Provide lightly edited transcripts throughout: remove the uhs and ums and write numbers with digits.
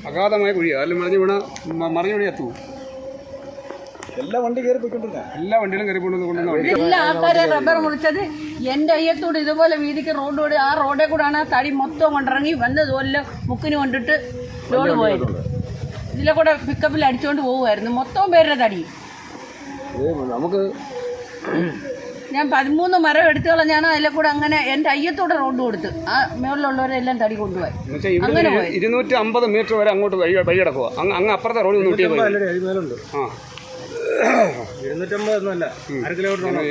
അഗാധമായ കുഴിയാണ്. അതിൽ മറിഞ്ഞു വീണ എത്തും. എല്ലാ വണ്ടികളും കയറി കൊണ്ടുവന്ന് എല്ലാ ആൾക്കാരെ റബ്ബർ മുറിച്ചത് എൻ്റെ അയ്യത്തോട് ഇതുപോലെ വീതിക്ക് റോഡോട് ആ റോഡേ കൂടാണ് ആ തടി മൊത്തം കൊണ്ടിറങ്ങി വന്നതുപോലെ മുക്കിന് കൊണ്ടിട്ട് ലോഡ് പോയത്. ഇതിലെ കൂടെ പിക്കപ്പിൽ അടിച്ചുകൊണ്ട് പോകുമായിരുന്നു. മൊത്തം പേരുടെ തടി. നമുക്ക് ഞാൻ 13 മരം എടുത്തു കളഞ്ഞാണ് അതിലെ കൂടെ അങ്ങനെ എൻ്റെ അയ്യത്തോടെ റോഡ് കൊടുത്ത് ആ മേളിലുള്ളവരെല്ലാം തടി കൊണ്ടുപോയി. അങ്ങനെ 250 മീറ്റർ വരെ അങ്ങോട്ട് വഴി കിടക്കുക. അങ്ങ് അപ്പുറത്തെ റോഡ്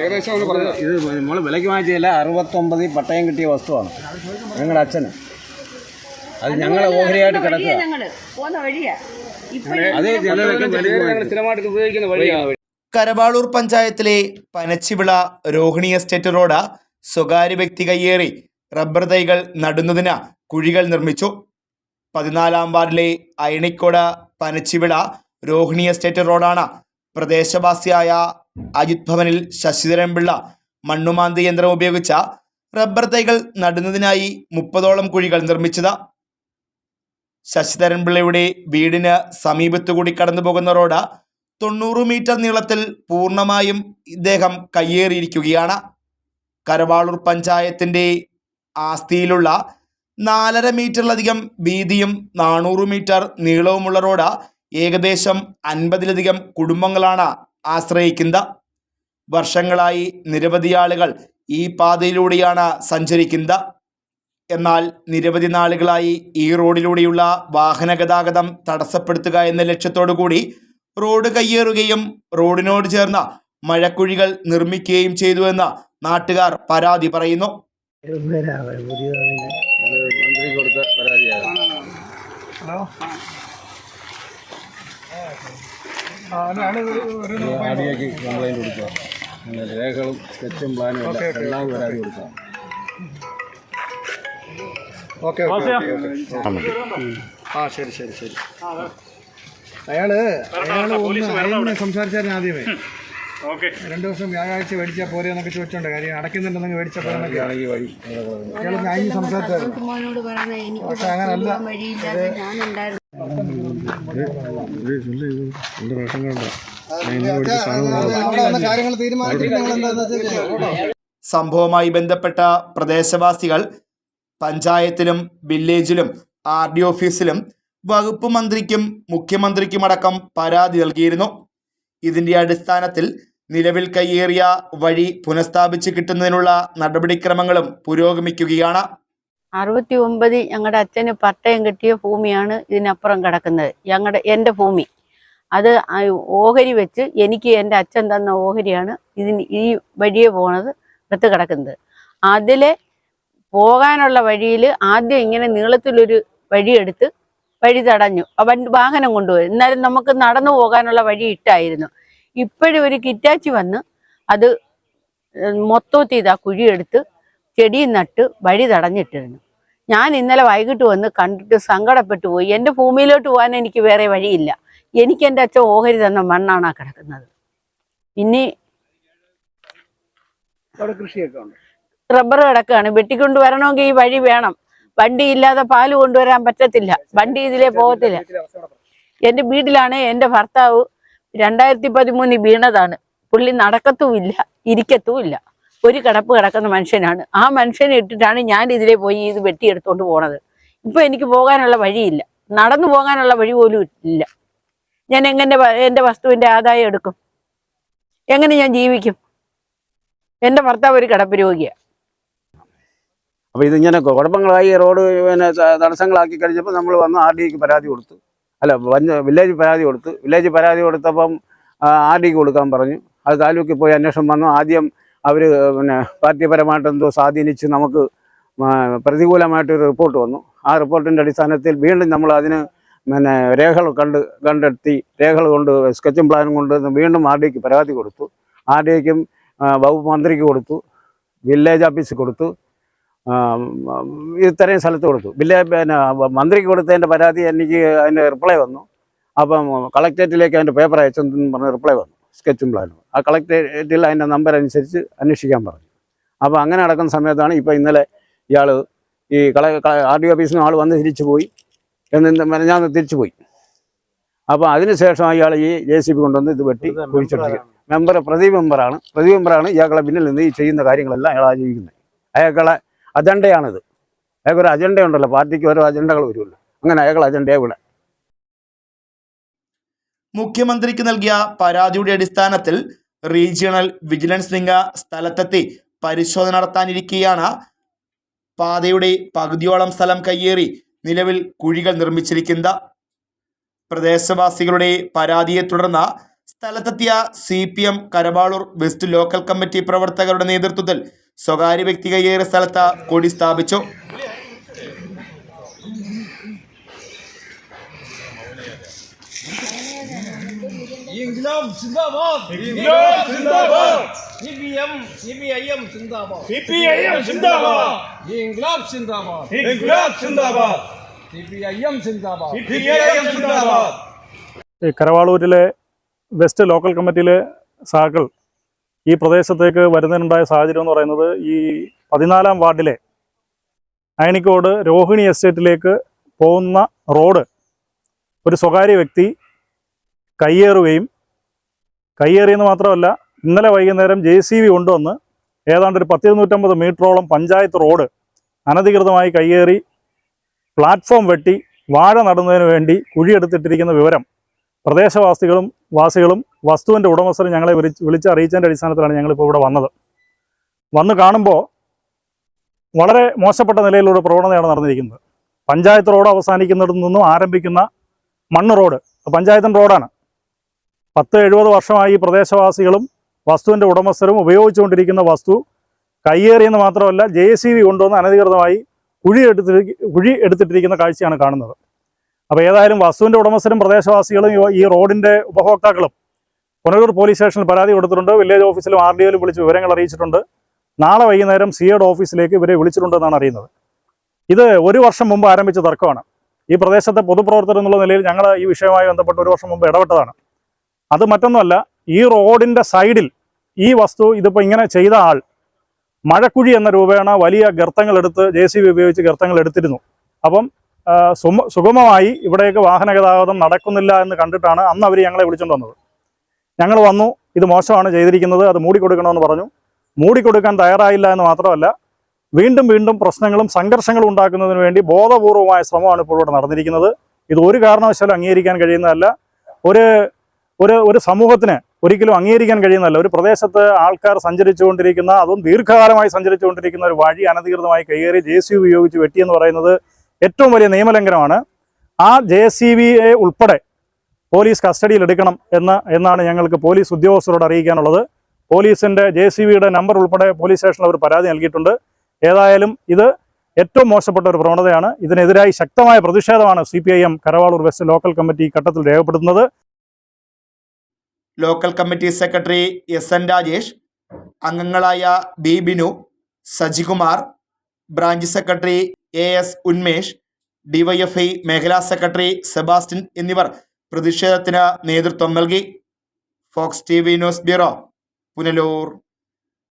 ഏകദേശം ഇത് നമ്മൾ വിലയ്ക്ക് വാങ്ങിച്ചതല്ല. 69 പട്ടയം കിട്ടിയ വസ്തുവാണ് ഞങ്ങളുടെ അച്ഛന്. അത് ഞങ്ങളെ ഓഹരിയായിട്ട് കിടക്കുക. ഞങ്ങള് പോകുന്ന വഴിയാ സ്ഥിരമായിട്ട് ഉപയോഗിക്കുന്ന വഴിയാണ്. കരവാളൂർ പഞ്ചായത്തിലെ പനച്ചിവിള രോഹിണി എസ്റ്റേറ്റ് റോഡ് സ്വകാര്യ വ്യക്തി കയ്യേറി റബ്ബർ തൈകൾ നടുന്നതിന് കുഴികൾ നിർമ്മിച്ചു. 14-ാം വാർഡിലെ അയണിക്കോട് പനച്ചിവിള രോഹിണി എസ്റ്റേറ്റ് റോഡാണ് പ്രദേശവാസിയായ അജിത് ഭവനിൽ ശശിധരൻപിള്ള മണ്ണുമാന്തി യന്ത്രം ഉപയോഗിച്ച റബ്ബർ തൈകൾ നടുന്നതിനായി 30ഓളം കുഴികൾ നിർമ്മിച്ചത്. ശശിധരൻപിള്ളയുടെ വീടിന് സമീപത്തുകൂടി കടന്നു പോകുന്ന റോഡ് 90 മീറ്റർ നീളത്തിൽ പൂർണ്ണമായും ഇദ്ദേഹം കയ്യേറിയിരിക്കുകയാണ്. കരവാളൂർ പഞ്ചായത്തിൻ്റെ ആസ്തിയിലുള്ള 4.5 മീറ്ററിലധികം വീതിയും 400 മീറ്റർ നീളവുമുള്ള റോഡ് ഏകദേശം 50ലധികം കുടുംബങ്ങളാണ് ആശ്രയിക്കുന്നത്. വർഷങ്ങളായി നിരവധി ആളുകൾ ഈ പാതയിലൂടെയാണ് സഞ്ചരിക്കുന്നത്. എന്നാൽ നിരവധി നാളുകളായി ഈ റോഡിലൂടെയുള്ള വാഹന ഗതാഗതം തടസ്സപ്പെടുത്തുക എന്ന ലക്ഷ്യത്തോടു കൂടി റോഡ് കയ്യേറുകയും റോഡിനോട് ചേർന്ന മഴക്കുഴികൾ നിർമ്മിക്കുകയും ചെയ്തുവെന്ന് നാട്ടുകാർ പരാതി പറയുന്നു. രേഖകളും സ്കെച്ചും പ്ലാനും എല്ലാം പരാതി കൊടുക്കാം. ശരി. അയാള് സംസാരിച്ചായിരുന്നു ആദ്യമേ. 2 ദിവസം വ്യാഴാഴ്ച മേടിച്ചാൽ പോരെ എന്നൊക്കെ ചോദിച്ചോണ്ട് കാര്യം അടയ്ക്കുന്നുണ്ടെന്നൊക്കെ മേടിച്ചാൽ പോരെന്നൊക്കെ അയാൾ സംസാരിച്ചായിരുന്നു. പക്ഷെ അങ്ങനല്ല. സംഭവവുമായി ബന്ധപ്പെട്ട പ്രദേശവാസികൾ പഞ്ചായത്തിലും വില്ലേജിലും RD ഓഫീസിലും വകുപ്പ് മന്ത്രിക്കും മുഖ്യമന്ത്രിക്കുമടക്കം പരാതി നൽകിയിരുന്നു. ഇതിൻ്റെ അടിസ്ഥാനത്തിൽ നിലവിൽ കയ്യേറിയ വഴി പുനഃസ്ഥാപിച്ച് കിട്ടുന്നതിനുള്ള നടപടിക്രമങ്ങളും പുരോഗമിക്കുകയാണ്. 69 ഞങ്ങളുടെ അച്ഛന് പട്ടയം കിട്ടിയ ഭൂമിയാണ് ഇതിനപ്പുറം കിടക്കുന്നത്. എൻ്റെ ഭൂമി അത് ഓഹരി വെച്ച് എനിക്ക് എൻ്റെ അച്ഛൻ തന്ന ഓഹരിയാണ് ഈ വഴിയെ പോണത് എടുത്ത് കിടക്കുന്നത്. അതിലെ പോകാനുള്ള വഴിയിൽ ആദ്യം ഇങ്ങനെ നീളത്തിലൊരു വഴിയെടുത്ത് വഴി തടഞ്ഞു. വാഹനം കൊണ്ടുപോയി. എന്നാലും നമുക്ക് നടന്നു പോകാനുള്ള വഴി ഇട്ടായിരുന്നു. ഇപ്പോഴും ഒരു കിറ്റാച്ചി വന്ന് അത് മൊത്തത്തിൽ ഇതാ കുഴിയെടുത്ത് ചെടിയും നട്ട് വഴി തടഞ്ഞിട്ടിരുന്നു. ഞാൻ ഇന്നലെ വൈകിട്ട് വന്ന് കണ്ടിട്ട് സങ്കടപ്പെട്ടു പോയി. എൻ്റെ ഭൂമിയിലോട്ട് പോകാൻ എനിക്ക് വേറെ വഴിയില്ല. എനിക്ക് എൻ്റെ അച്ഛൻ ഓഹരി തന്ന മണ്ണാണ് കിടക്കുന്നത്. ഇനി റബ്ബർ കിടക്കുകയാണ്. വെട്ടിക്കൊണ്ട് വരണമെങ്കിൽ ഈ വഴി വേണം. വണ്ടി ഇല്ലാതെ പാല് കൊണ്ടുവരാൻ പറ്റത്തില്ല. വണ്ടി ഇതിലേ പോകത്തില്ല. എൻ്റെ വീട്ടിലാണ് എൻ്റെ ഭർത്താവ് 2013 വീണതാണ്. പുള്ളി നടക്കത്തുമില്ല, ഇരിക്കത്തുമില്ല. ഒരു കിടപ്പ് കിടക്കുന്ന മനുഷ്യനാണ്. ആ മനുഷ്യനെ ഇട്ടിട്ടാണ് ഞാൻ ഇതിലേ പോയി ഇത് വെട്ടിയെടുത്തോണ്ട് പോണത്. ഇപ്പൊ എനിക്ക് പോകാനുള്ള വഴിയില്ല. നടന്നു പോകാനുള്ള വഴി പോലും ഇല്ല. ഞാൻ എങ്ങനെ എൻ്റെ വസ്തുവിൻ്റെ ആദായം എടുക്കും? എങ്ങനെ ഞാൻ ജീവിക്കും? എൻ്റെ ഭർത്താവ് ഒരു കിടപ്പ് രോഗിയാണ്. അപ്പോൾ ഇതിങ്ങനെ കുഴപ്പങ്ങളായി റോഡ് തടസ്സങ്ങളാക്കി കഴിഞ്ഞപ്പോൾ നമ്മൾ വന്ന് RDക്ക് പരാതി കൊടുത്തു. അല്ല, വില്ലേജ് പരാതി കൊടുത്തപ്പം RDക്ക് കൊടുക്കാൻ പറഞ്ഞു. അത് താലൂക്കിൽ പോയി അന്വേഷണം വന്നു. ആദ്യം അവർ പാർട്ടിപരമായിട്ട് എന്തോ സ്വാധീനിച്ച് നമുക്ക് പ്രതികൂലമായിട്ടൊരു റിപ്പോർട്ട് വന്നു. ആ റിപ്പോർട്ടിൻ്റെ അടിസ്ഥാനത്തിൽ വീണ്ടും നമ്മൾ അതിന് രേഖകൾ കണ്ടെത്തി രേഖകൾ കൊണ്ട് സ്കെച്ചും പ്ലാനും കൊണ്ട് വീണ്ടും RDക്ക് പരാതി കൊടുത്തു. RDക്കും വകുപ്പ് മന്ത്രിക്ക് കൊടുത്തു, വില്ലേജ് ഓഫീസിൽ കൊടുത്തു, ഇത്രയും സ്ഥലത്ത് കൊടുത്തു. മന്ത്രിക്ക് കൊടുത്തതിൻ്റെ പരാതി എനിക്ക് അതിൻ്റെ റിപ്ലൈ വന്നു. അപ്പം കളക്ടറേറ്റിലേക്ക് അതിൻ്റെ പേപ്പർ അയച്ചെന്ന് പറഞ്ഞ് റിപ്ലൈ വന്നു, സ്കെച്ചും പ്ലാനും. ആ കളക്ടറേറ്റിൽ അതിൻ്റെ നമ്പർ അനുസരിച്ച് അന്വേഷിക്കാൻ പറഞ്ഞു. അപ്പോൾ അങ്ങനെ നടക്കുന്ന സമയത്താണ് ഇപ്പോൾ ഇന്നലെ ഇയാൾ ഈ RD ഓഫീസിൽ നിന്ന് ആൾ വന്ന് തിരിച്ചു പോയി. ഞാൻ തിരിച്ചു പോയി. അപ്പോൾ അതിനുശേഷം അയാൾ ഈ JCB കൊണ്ടുവന്ന് ഇത് വെട്ടി കുഴിച്ചിട്ടിരിക്കുക. പ്രദീപ് മെമ്പറാണ് ഇയാളെ പിന്നിൽ നിന്ന് ഈ ചെയ്യുന്ന കാര്യങ്ങളെല്ലാം അയാൾ ആചരിക്കുന്നത്. അയാളെ അജണ്ടയാണിത്. അയാൾക്കൊരു അജണ്ട ഉണ്ടല്ലോ, പാർട്ടിക്ക് ഓരോ അജണ്ടകൾ വരുമല്ലോ, അങ്ങനെ അയാൾ അജണ്ടയെ ഇവിടെ. മുഖ്യമന്ത്രിക്ക് നൽകിയ പരാതിയുടെ അടിസ്ഥാനത്തിൽ റീജിയണൽ വിജിലൻസ് വിംഗ് സ്ഥലത്തെത്തി പരിശോധന നടത്താനിരിക്കെയാണ് പാതയുടെ പകുതിയോളം സ്ഥലം കയ്യേറി നിലവിൽ കുഴികൾ നിർമ്മിച്ചിരിക്കുന്നത്. പ്രദേശവാസികളുടെ പരാതിയെ തുടർന്ന് സ്ഥലത്തെത്തിയ CPM Karavalur west local committee പ്രവർത്തകരുടെ നേതൃത്വത്തിൽ സ്വകാര്യ വ്യക്തി കയ്യേറിയ സ്ഥലത്ത് കൊടി സ്ഥാപിച്ചു. ഇൻക്ലാബ് സിന്ദാബാദ്, ഇൻക്ലാബ് സിന്ദാബാദ്, CPM സിന്ദാബാദ്, CPIM സിന്ദാബാദ്, ഇൻക്ലാബ് സിന്ദാബാദ്, ഇൻക്ലാബ് സിന്ദാബാദ്, CPIM സിന്ദാബാദ്, CPIM സിന്ദാബാദ്. കരവാളൂരിലെ വെസ്റ്റ് ലോക്കൽ കമ്മിറ്റിയിലെ സഹാക്കൾ ഈ പ്രദേശത്തേക്ക് വരുന്നതിനുണ്ടായ സാഹചര്യം എന്ന് പറയുന്നത്, ഈ 14-ാം വാർഡിലെ അയണിക്കോട് രോഹിണി എസ്റ്റേറ്റിലേക്ക് പോകുന്ന റോഡ് ഒരു സ്വകാര്യ വ്യക്തി കയ്യേറിയെന്ന് മാത്രമല്ല, ഇന്നലെ വൈകുന്നേരം JCB കൊണ്ടുവന്ന് ഏതാണ്ട് ഒരു 250 മീറ്ററോളം പഞ്ചായത്ത് റോഡ് അനധികൃതമായി കയ്യേറി പ്ലാറ്റ്ഫോം വെട്ടി വാഴ നടുന്നതിന് വേണ്ടി കുഴിയെടുത്തിട്ടിരിക്കുന്ന വിവരം പ്രദേശവാസികളും വസ്തുവിൻ്റെ ഉടമസ്ഥരും ഞങ്ങളെ വിളിച്ച് അറിയിച്ചതിൻ്റെ അടിസ്ഥാനത്തിലാണ് ഞങ്ങളിപ്പോൾ ഇവിടെ വന്ന് കാണുമ്പോൾ വളരെ മോശപ്പെട്ട നിലയിലുള്ള പ്രവണതയാണ് നടന്നിരിക്കുന്നത്. പഞ്ചായത്ത് റോഡ് അവസാനിക്കുന്നിടത്തു നിന്നും ആരംഭിക്കുന്ന മണ്ണ് റോഡ് പഞ്ചായത്തിൻ്റെ റോഡാണ്. 10-70 വർഷമായി ഈ പ്രദേശവാസികളും വസ്തുവിൻ്റെ ഉടമസ്ഥരും ഉപയോഗിച്ചുകൊണ്ടിരിക്കുന്ന വസ്തു കയ്യേറിയെന്ന് മാത്രമല്ല, JCB കൊണ്ടുവന്ന് അനധികൃതമായി കുഴി എടുത്തിട്ടിരിക്കുന്ന കാഴ്ചയാണ് കാണുന്നത്. അപ്പോൾ ഏതായാലും വസ്തുവിൻ്റെ ഉടമസ്ഥരും പ്രദേശവാസികളും ഈ റോഡിൻ്റെ ഉപഭോക്താക്കളും പുനലൂർ പോലീസ് സ്റ്റേഷനിൽ പരാതി കൊടുത്തിട്ടുണ്ട്. വില്ലേജ് ഓഫീസിലും RDOയിലും വിളിച്ച് വിവരങ്ങൾ അറിയിച്ചിട്ടുണ്ട്. നാളെ വൈകുന്നേരം CAയുടെ ഓഫീസിലേക്ക് ഇവരെ വിളിച്ചിട്ടുണ്ടെന്നാണ് അറിയുന്നത്. ഇത് 1 വർഷം മുമ്പ് ആരംഭിച്ച തർക്കമാണ്. ഈ പ്രദേശത്തെ പൊതുപ്രവർത്തകർ എന്നുള്ള നിലയിൽ ഞങ്ങൾ ഈ വിഷയവുമായി ബന്ധപ്പെട്ട് 1 വർഷം മുമ്പ് ഇടപെട്ടതാണ്. അത് മറ്റൊന്നുമല്ല, ഈ റോഡിൻ്റെ സൈഡിൽ ഈ വസ്തു ഇതിപ്പോൾ ഇങ്ങനെ ചെയ്ത ആൾ മഴക്കുഴി എന്ന രൂപേണ വലിയ ഗർത്തങ്ങളെടുത്ത് JCB ഉപയോഗിച്ച് ഗർത്തങ്ങൾ എടുത്തിരുന്നു. അപ്പം സുഗമമായി ഇവിടേക്ക് വാഹന ഗതാഗതം നടക്കുന്നില്ല എന്ന് കണ്ടിട്ടാണ് അന്ന് അവർ ഞങ്ങളെ വിളിച്ചുകൊണ്ട് വന്നത്. ഞങ്ങൾ വന്നു, ഇത് മോശമാണ് ചെയ്തിരിക്കുന്നത്, അത് മൂടിക്കൊടുക്കണമെന്ന് പറഞ്ഞു. മൂടിക്കൊടുക്കാൻ തയ്യാറായില്ല എന്ന് മാത്രമല്ല, വീണ്ടും പ്രശ്നങ്ങളും സംഘർഷങ്ങളും ഉണ്ടാക്കുന്നതിന് വേണ്ടി ബോധപൂർവമായ ശ്രമമാണ് ഇപ്പോൾ ഇവിടെ നടന്നിരിക്കുന്നത്. ഇത് ഒരു കാരണവശാലും അംഗീകരിക്കാൻ കഴിയുന്നതല്ല. ഒരു സമൂഹത്തിന് ഒരിക്കലും അംഗീകരിക്കാൻ കഴിയുന്നതല്ല. ഒരു പ്രദേശത്ത് ആൾക്കാർ സഞ്ചരിച്ചുകൊണ്ടിരിക്കുന്ന, അതും ദീർഘകാലമായി സഞ്ചരിച്ചുകൊണ്ടിരിക്കുന്ന ഒരു വഴി അനധികൃതമായി കയ്യേറി JCB ഉപയോഗിച്ച് വെട്ടിയെന്ന് പറയുന്നത് ഏറ്റവും വലിയ നിയമലംഘനമാണ്. ആ JCBയെ ഉൾപ്പെടെ പോലീസ് കസ്റ്റഡിയിൽ എടുക്കണം എന്നാണ് ഞങ്ങൾക്ക് പോലീസ് ഉദ്യോഗസ്ഥരോട് അറിയിക്കാനുള്ളത്. പോലീസിൻ്റെ JCBയുടെ നമ്പർ ഉൾപ്പെടെ പോലീസ് സ്റ്റേഷനിൽ അവർ പരാതി നൽകിയിട്ടുണ്ട്. ഏതായാലും ഇത് ഏറ്റവും മോശപ്പെട്ട ഒരു പ്രവണതയാണ്. ഇതിനെതിരായി ശക്തമായ പ്രതിഷേധമാണ് CPIM Karavalur west local committee ഘട്ടത്തിൽ രേഖപ്പെടുത്തുന്നത്. Local committee secretary SN Rajesh, അംഗങ്ങളായ B Binu, Sajikumar, branch secretary AS Unmesh, DYFI മേഖലാ സെക്രട്ടറി സെബാസ്റ്റ്യൻ എന്നിവർ പ്രതിഷേധത്തിന് നേതൃത്വം നൽകി. Fox TV news bureau, Punalur.